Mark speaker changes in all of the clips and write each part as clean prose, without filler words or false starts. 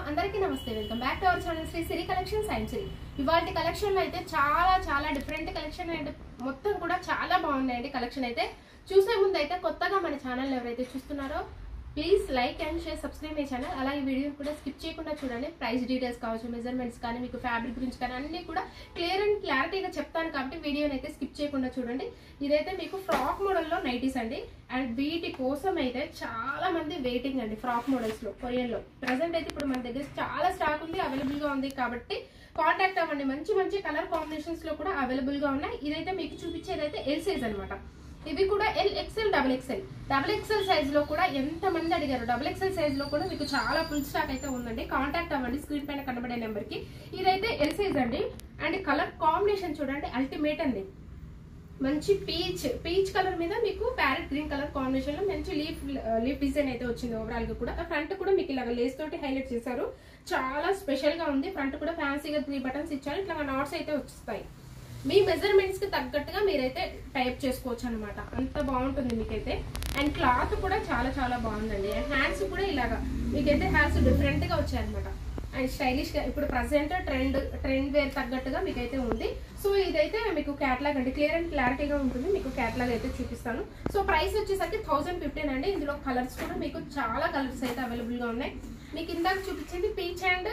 Speaker 1: అందరికీ నమస్తే welcome back to our channel Shri Siri collection సైన్స్ సిరి ఇవాల్టి కలెక్షన్ లో అయితే చాలా డిఫరెంట్ కలెక్షన్ అండ్ మొత్తం కూడా చాలా బాగున్నాయండి కలెక్షన్ అయితే చూసే ముందు అయితే కొత్తగా మన ఛానల్ ఎవరైతే చూస్తున్నారో please like and share subscribe my channel అలాగే వీడియో కూడా స్కిప్ చేయకుండా చూడండి ప్రైస్ డీటెయిల్స్ కావచ్చు మెజర్మెంట్స్ కానీ మీకు ఫ్యాబ్రిక్ గురించి కానీ అన్ని కూడా క్లియర్ అండ్ క్లారిటీగా చెప్తాను కాబట్టి వీడియోని అయితే స్కిప్ చేయకుండా చూడండి ఇదైతే మీకు ఫ్రాక్ మోడల్లో నైటీస్ అండి అండ్ వీటి కోసం అయితే చాలా మంది వెయిటింగ్ అండి ఫ్రాక్ మోడల్స్ లో కొరియన్ లో ప్రెసెంట్ అయితే ఇప్పుడు మన దగ్గర చాలా స్టాక్ ఉంది అవైలబుల్ గా ఉంది కాబట్టి కాంటాక్ట్ అవ్వండి మంచి కలర్ కాంబినేషన్స్ లో కూడా అవైలబుల్ గా ఉన్నాయి ఇదైతే మీకు చూపించేదైతే ఎల్ సైజ్ అనమాట ఇవి కూడా LXL డబుల్ ఎక్సెల్ సైజ్ లో కూడా ఎంత మంది అడిగారు డబుల్ ఎక్సెల్ సైజ్ లో కూడా మీకు చాలా ఫుల్ స్టాక్ అయితే ఉందండి కాంటాక్ట్ అవ్వండి స్క్రీన్ పైన కనబడే నెంబర్ కి ఇదైతే ఎల్ సైజ్ అండి అండ్ కలర్ కాంబినేషన్ చూడండి అల్టిమేట్ అండి మంచి పీచ్ కలర్ మీద మీకు ప్యారెట్ గ్రీన్ కలర్ కాంబినేషన్ లో మంచి లీఫ్ డిజైన్ అయితే వచ్చింది ఓవరాల్ గా కూడా ఫ్రంట్ కూడా మీకు ఇలాగ లేస్ తోటి హైలైట్ చేశారు చాలా స్పెషల్ గా ఉంది ఫ్రంట్ కూడా ఫ్యాన్సీగా 3 బటన్స్ ఇచ్చారు ఇట్లా నాట్స్ అయితే వచ్చేస్తాయి మీ మెజర్మెంట్స్ కి తగ్గట్టుగా మీరైతే టైప్ చేసుకోవచ్చు అనమాట అంత బాగుంటుంది మీకైతే అండ్ క్లాత్ కూడా చాలా బాగుందండి అండ్ హ్యాండ్స్ కూడా ఇలాగా మీకైతే హ్యాండ్స్ డిఫరెంట్ గా వచ్చాయన్నమాట అండ్ స్టైలిష్ గా ఇప్పుడు ప్రజెంట్ ట్రెండ్ వేర్ తగ్గట్టుగా మీకైతే ఉంది సో ఇదైతే మీకు క్యాటలాగ్ అండి క్లియర్ అండ్ క్లారిటీగా ఉంటుంది మీకు క్యాటలాగ్ అయితే చూపిస్తాను సో ప్రైస్ వచ్చేసరికి 1015 అండి ఇందులో కలర్స్ కూడా మీకు చాలా కలర్స్ అయితే అవైలబుల్ గా ఉన్నాయి మీకు ఇందాక చూపించింది పీచ్ అండ్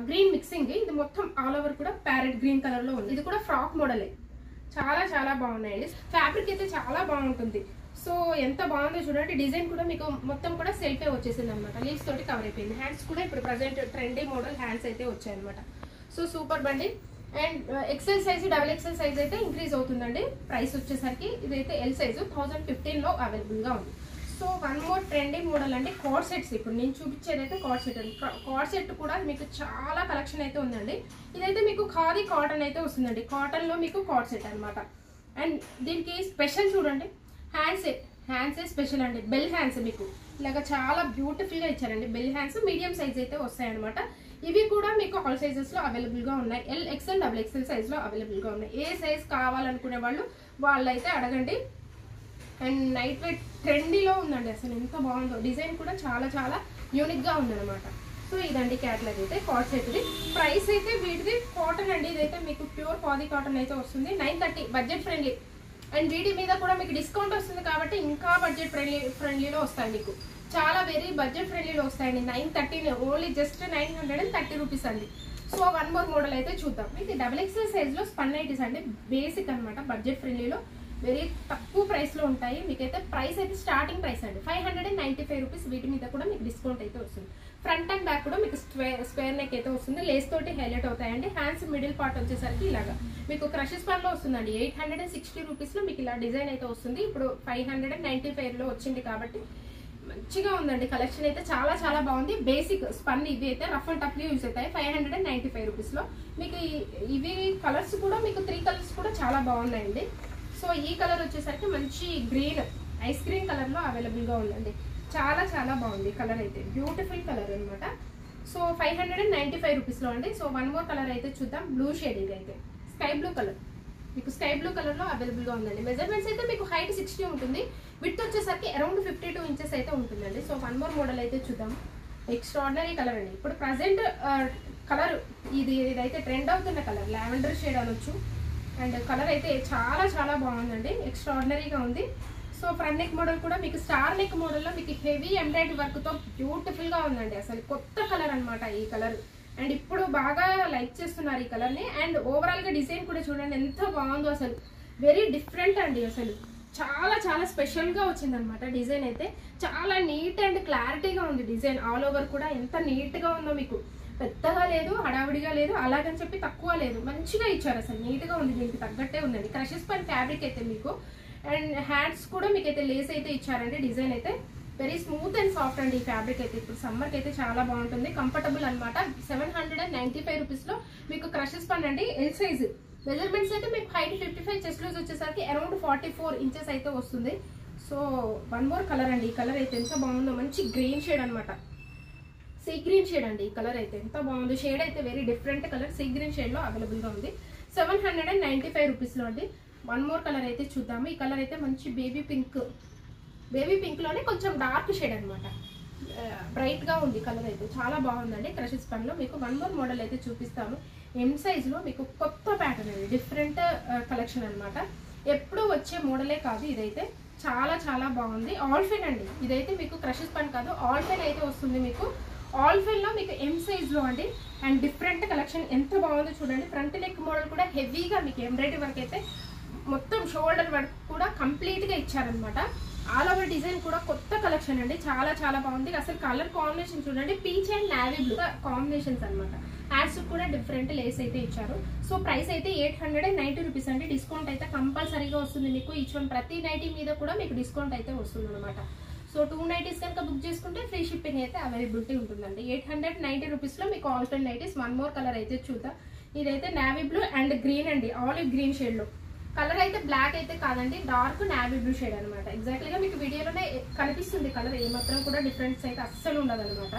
Speaker 1: గ్రీన్ మిక్సింగ్ ఇది మొత్తం ఆల్ ఓవర్ కూడా ప్యారెట్ గ్రీన్ కలర్ లో ఉంది ఇది కూడా ఫ్రాక్ మోడలే చాలా బాగున్నాయండి ఫ్యాబ్రిక్ అయితే చాలా బాగుంటుంది సో ఎంత బాగుందో చూడండి డిజైన్ కూడా మీకు మొత్తం కూడా సెల్ఫే వచ్చేసింది అనమాట లీవ్స్ తోటి కవర్ అయిపోయింది హ్యాండ్స్ కూడా ఇప్పుడు ప్రజెంట్ ట్రెండీ మోడల్ హ్యాండ్స్ అయితే వచ్చాయి అనమాట సో సూపర్ బండి and XL size double XL size అయితే ఇంక్రీజ్ అవుతుందండి ప్రైస్ వచ్చేసరికి ఇదైతే ఎల్ సైజు 1015 లో అవైలబుల్ గా ఉంది so one more trendy model అంటే కార్డ్ సెట్స్ ఇప్పుడు నేను చూపించేది అయితే కార్డ్ సెట్ అండి కార్డ్ సెట్ కూడా మీకు చాలా కలెక్షన్ అయితే ఉందండి ఇదైతే మీకు ఖాదీ కాటన్ అయితే వస్తుందండి కాటన్ లో మీకు కార్డ్ సెట్ అనమాట అండ్ దీనికి స్పెషల్ చూడండి హ్యాండ్స్ స్పెషల్ అండి బెల్ హ్యాండ్స్ మీకు ఇలాగ చాలా బ్యూటిఫుల్ గా ఇచ్చారండి బెల్ హ్యాండ్స్ మీడియం సైజ్ అయితే వస్తాయన్నమాట ఇవి కూడా మీకు ఆల్ సైజెస్ లో అవైలబుల్ గా ఉన్నాయి LXL డబుల్ ఎక్సెల్ సైజ్ లో అవైలబుల్ గా ఉన్నాయి ఏ సైజ్ కావాలనుకునే వాళ్ళైతే అడగండి అండ్ నైట్ వెయిట్ ట్రెండీలో ఉందండి అసలు ఎంత బాగుందో డిజైన్ కూడా చాలా యూనిక్ గా ఉందన్నమాట సో ఇదండి క్యాటలాగ్ అయితే కార్డ్ సెట్ది ప్రైస్ అయితే వీటిది కాటన్ అండి ఇదైతే మీకు ప్యూర్ ఖాదీ కాటన్ అయితే వస్తుంది 930 బడ్జెట్ ఫ్రెండ్లీ అండ్ వీటి మీద కూడా మీకు డిస్కౌంట్ వస్తుంది కాబట్టి ఇంకా బడ్జెట్ ఫ్రెండ్లీలో వస్తాయి మీకు చాలా వెరీ బడ్జెట్ ఫ్రెండ్లీలో వస్తాయండి 930 ఓన్లీ జస్ట్ 930 రూపీస్ అండి సో వన్ మోర్ మోడల్ అయితే చూద్దాం ఇది డబుల్ ఎక్సెల్ సైజ్ లో స్పన్ నైటీస్ అండి బేసిక్ అనమాట బడ్జెట్ ఫ్రెండ్లీలో వెరీ తక్కువ ప్రైస్ లో ఉంటాయి మీకైతే ప్రైస్ అయితే స్టార్టింగ్ ప్రైస్ అండి 595 రూపీస్ వీటి మీద కూడా మీకు డిస్కౌంట్ అయితే వస్తుంది ఫ్రంట్ అండ్ బ్యాక్ కూడా మీకు స్క్వేర్ నెక్ అయితే వస్తుంది లేస్ తోటి హైలైట్ అవుతాయండి హ్యాండ్స్ మిడిల్ పార్ట్ వచ్చేసరికి ఇలాగా మీకు క్రషెస్ పన్ లో వస్తుందండి 860 రూపీస్ లో మీకు ఇలా డిజైన్ అయితే వస్తుంది ఇప్పుడు 595 లో వచ్చింది కాబట్టి మంచిగా ఉందండి కలెక్షన్ అయితే చాలా బాగుంది బేసిక్ స్పన్ ఇవి అయితే రఫ్ అండ్ టఫ్ యూజ్ అవుతాయి 595 రూపీస్ లో మీకు ఇవి కలర్స్ కూడా మీకు 3 కలర్స్ కూడా చాలా బాగున్నాయండి సో ఈ కలర్ వచ్చేసరికి మంచి గ్రీన్ ఐస్ క్రీమ్ కలర్ లో అవైలబుల్ గా ఉందండి చాలా బాగుంది కలర్ అయితే బ్యూటిఫుల్ కలర్ అనమాట సో 595 రూపీస్ లో అండి సో వన్ మోర్ కలర్ అయితే చూద్దాం బ్లూ షేడింగ్ అయితే స్కై బ్లూ కలర్ మీకు స్కై బ్లూ కలర్ లో అవైలబుల్ గా ఉందండి మెజర్మెంట్స్ అయితే మీకు హైట్ 60 ఉంటుంది విడ్త్ వచ్చేసరికి అరౌండ్ 52 ఇంచెస్ అయితే ఉంటుందండి సో వన్ మోర్ మోడల్ అయితే చూద్దాం ఎక్స్ట్రాడినరీ కలర్ అండి ఇప్పుడు ప్రజెంట్ కలర్ ఇదైతే ట్రెండ్ అవుతున్న కలర్ లావెండర్ షేడ్ అనొచ్చు అండ్ కలర్ అయితే చాలా బాగుందండి ఎక్స్ట్రాడినరీగా ఉంది సో ఫ్రంట్ నెక్ మోడల్ కూడా మీకు స్టార్ నెక్ మోడల్లో మీకు హెవీ ఎంబ్రాయిడరీ వర్క్ తో బ్యూటిఫుల్ గా ఉందండి అసలు కొత్త కలర్ అనమాట ఈ కలర్ అండ్ ఇప్పుడు బాగా లైక్ చేస్తున్నారు ఈ కలర్ ని అండ్ ఓవరాల్ గా డిజైన్ కూడా చూడండి ఎంత బాగుందో అసలు వెరీ డిఫరెంట్ అండి అసలు చాలా స్పెషల్ గా వచ్చింది అనమాట డిజైన్ అయితే చాలా నీట్ అండ్ క్లారిటీగా ఉంది డిజైన్ ఆల్ ఓవర్ కూడా ఎంత నీట్ గా ఉందో మీకు పెద్దగా లేదు హడావిడిగా లేదు అలాగని చెప్పి తక్కువ లేదు మంచిగా ఇచ్చారు అసలు నీట్ గా ఉంది దీనికి తగ్గట్టే ఉందండి క్రషెస్ పైన ఫ్యాబ్రిక్ అయితే మీకు అండ్ హ్యాండ్స్ కూడా మీకు అయితే లేస్ అయితే ఇచ్చారండి డిజైన్ అయితే వెరీ స్మూత్ అండ్ సాఫ్ట్ అండి ఈ ఫ్యాబ్రిక్ అయితే ఇప్పుడు సమ్మర్ కి అయితే చాలా బాగుంటుంది కంఫర్టబుల్ అనమాట 795 రూపీస్ లో మీకు క్రషెస్ పన్ అండి ఎల్ సైజ్ మెజర్మెంట్స్ అయితే మీకు హైట్ 55 చెస్ట్ లూజ్ వచ్చేసరికి అరౌండ్ 44 ఇంచెస్ అయితే వస్తుంది సో వన్ మోర్ కలర్ అండి ఈ కలర్ అయితే ఎంత బాగుందో మంచి గ్రీన్ షేడ్ అనమాట సీ గ్రీన్ షేడ్ అండి ఈ కలర్ అయితే ఎంత బాగుంది షేడ్ అయితే very different colour sea green shade లో అవైలబుల్ గా ఉంది 795 రూపీస్ లో అండి వన్ మోర్ కలర్ అయితే చూద్దాము ఈ కలర్ అయితే మంచి బేబీ పింక్ లోనే కొంచెం డార్క్ షేడ్ అనమాట బ్రైట్ గా ఉంది కలర్ అయితే చాలా బాగుందండి. క్రషెస్ పన్ లో మీకు వన్ మోర్ మోడల్ అయితే చూపిస్తాను. ఎం సైజ్ లో మీకు కొత్త ప్యాటర్న్ అండి, డిఫరెంట్ కలెక్షన్ అన్నమాట. ఎప్పుడు వచ్చే మోడలే కాదు, ఇదైతే చాలా చాలా బాగుంది. ఆల్ఫెన్ అండి, ఇదైతే మీకు క్రషెస్ పన్ కాదు, ఆల్ఫెన్ అయితే వస్తుంది మీకు. ఆల్ఫెన్ లో మీకు ఎం సైజ్ లో అండి, అండ్ డిఫరెంట్ కలెక్షన్ ఎంత బాగుందో చూడండి. ఫ్రంట్ నెక్ మోడల్ కూడా హెవీగా మీకు ఎంబ్రాయిడరీ వర్క్ అయితే మొత్తం షోల్డర్ వర్క్ కూడా కంప్లీట్ గా ఇచ్చారనమాట. ఆల్ ఓవర్ డిజైన్ కూడా కొత్త కలెక్షన్ అండి, చాలా చాలా బాగుంది. అసలు కలర్ కాంబినేషన్ చూడండి, peach and navy blue combinations అనమాట. హ్యాట్స్ కూడా డిఫరెంట్ లేస్ అయితే ఇచ్చారు. సో ప్రైస్ అయితే 890 రూపీస్ అండి. డిస్కౌంట్ అయితే కంపల్సరీగా వస్తుంది మీకు. ఈచ్ వన్ ప్రతి నైటీ మీద కూడా మీకు డిస్కౌంట్ అయితే వస్తుంది అనమాట. సో 2 నైటీస్ కనుక బుక్ చేసుకుంటే ఫ్రీ షిప్పింగ్ అయితే అవైలబిలిటీ ఉంటుందండి. 890 రూపీస్ లో మీకు ఆల్ఫెన్ నైటీస్. వన్ మోర్ కలర్ అయితే చూద్దాం. ఇదైతే నావీ బ్లూ అండ్ గ్రీన్ అండి, ఆలివ్ గ్రీన్ షేడ్ లో. కలర్ అయితే బ్లాక్ అయితే కాదండి, డార్క్ నావీ బ్లూ షేడ్ అనమాట. ఎగ్జాక్ట్లీ గా మీకు వీడియోలోనే కనిపిస్తుంది కలర్, ఏమాత్రం కూడా డిఫరెన్స్ అయితే అస్సలు ఉండదు అనమాట.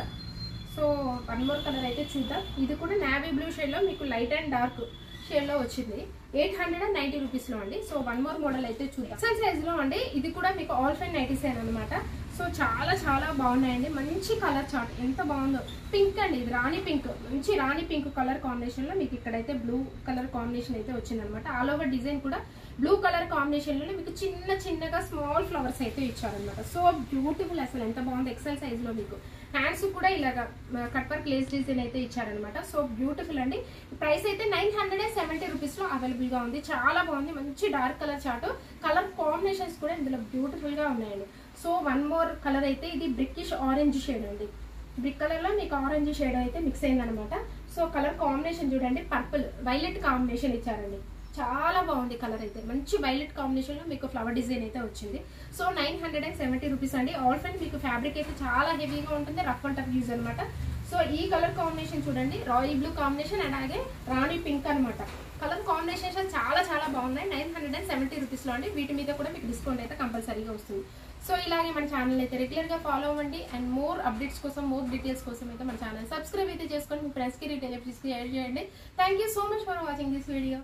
Speaker 1: సో వన్ మోర్ కలర్ అయితే చూద్దాం. ఇది కూడా నావీ బ్లూ షేడ్ లో మీకు లైట్ అండ్ డార్క్ షేడ్ లో వచ్చింది. 890 రూపీస్ లో అండి. సో వన్ మోర్ మోడల్ అయితే చూద్దాం. ఎక్సెల్ సైజ్ లో అండి, ఇది కూడా మీకు ఆల్ఫెన్ నైటీస్ అనమాట. సో చాలా చాలా బాగున్నాయండి, మంచి కలర్ చార్ట్ ఎంత బాగుందో. పింక్ అండి, ఇది రాణి పింక్, మంచి రాణి పింక్ కలర్ కాంబినేషన్ లో మీకు ఇక్కడైతే బ్లూ కలర్ కాంబినేషన్ అయితే వచ్చిందనమాట. ఆల్ ఓవర్ డిజైన్ కూడా బ్లూ కలర్ కాంబినేషన్ లో మీకు చిన్న చిన్నగా స్మాల్ ఫ్లవర్స్ అయితే ఇచ్చారనమాట. సో బ్యూటిఫుల్, అసలు ఎంత బాగుంది. ఎక్సెల్ సైజ్ లో మీకు హ్యాండ్స్ కూడా ఇలాగా కట్ వర్క్ లేస్ డిజైన్ అయితే ఇచ్చారనమాట. సో బ్యూటిఫుల్ అండి. ప్రైస్ అయితే 970 రూపీస్ లో అవైలబుల్ గా ఉంది. చాలా బాగుంది, మంచి dark colour chart. Colour combinations కూడా ఇందులో బ్యూటిఫుల్ గా ఉన్నాయండి. సో వన్ మోర్ కలర్ అయితే ఇది బ్రికిష్ ఆరెంజ్ షేడ్ అండి. బ్రిక్ కలర్ లో మీకు ఆరెంజ్ షేడ్ అయితే మిక్స్ అయిందనమాట. సో కలర్ కాంబినేషన్ చూడండి, పర్పుల్ వైలెట్ కాంబినేషన్ ఇచ్చారండి. చాలా బాగుంది కలర్ అయితే, మంచి వైలెట్ కాంబినేషన్ లో మీకు ఫ్లవర్ డిజైన్ అయితే వచ్చింది. సో 970 రూపీస్ అండి. ఆల్ఫెన్ మీకు ఫ్యాబ్రిక్ అయితే చాలా హెవీగా ఉంటుంది, రఫ్ అండ్ టఫ్ యూజ్ అనమాట. సో ఈ కలర్ కాంబినేషన్ చూడండి, రాయల్ బ్లూ కాంబినేషన్ అండ్ అలాగే రాణి పింక్ అనమాట. కలర్ కాంబినేషన్ చాలా చాలా బాగున్నాయి. 970 రూపీస్ లో అండి. వీటి మీద కూడా మీకు డిస్కౌంట్ అయితే కంపల్సరీగా వస్తుంది. సో ఇలాగే మన ఛానల్ అయితే రెగ్యులర్ గా ఫాలో అవ్వండి. అండ్ మోర్ అప్డేట్స్ కోసం, మోర్ డీటెయిల్స్ కోసం అయితే మన ఛానల్ సబ్స్క్రైబ్ అయితే చేసుకొని మీ ఫ్రెండ్స్ కి రిలేటివ్స్ కి షేర్ చేయండి. Thank you so much for watching this video.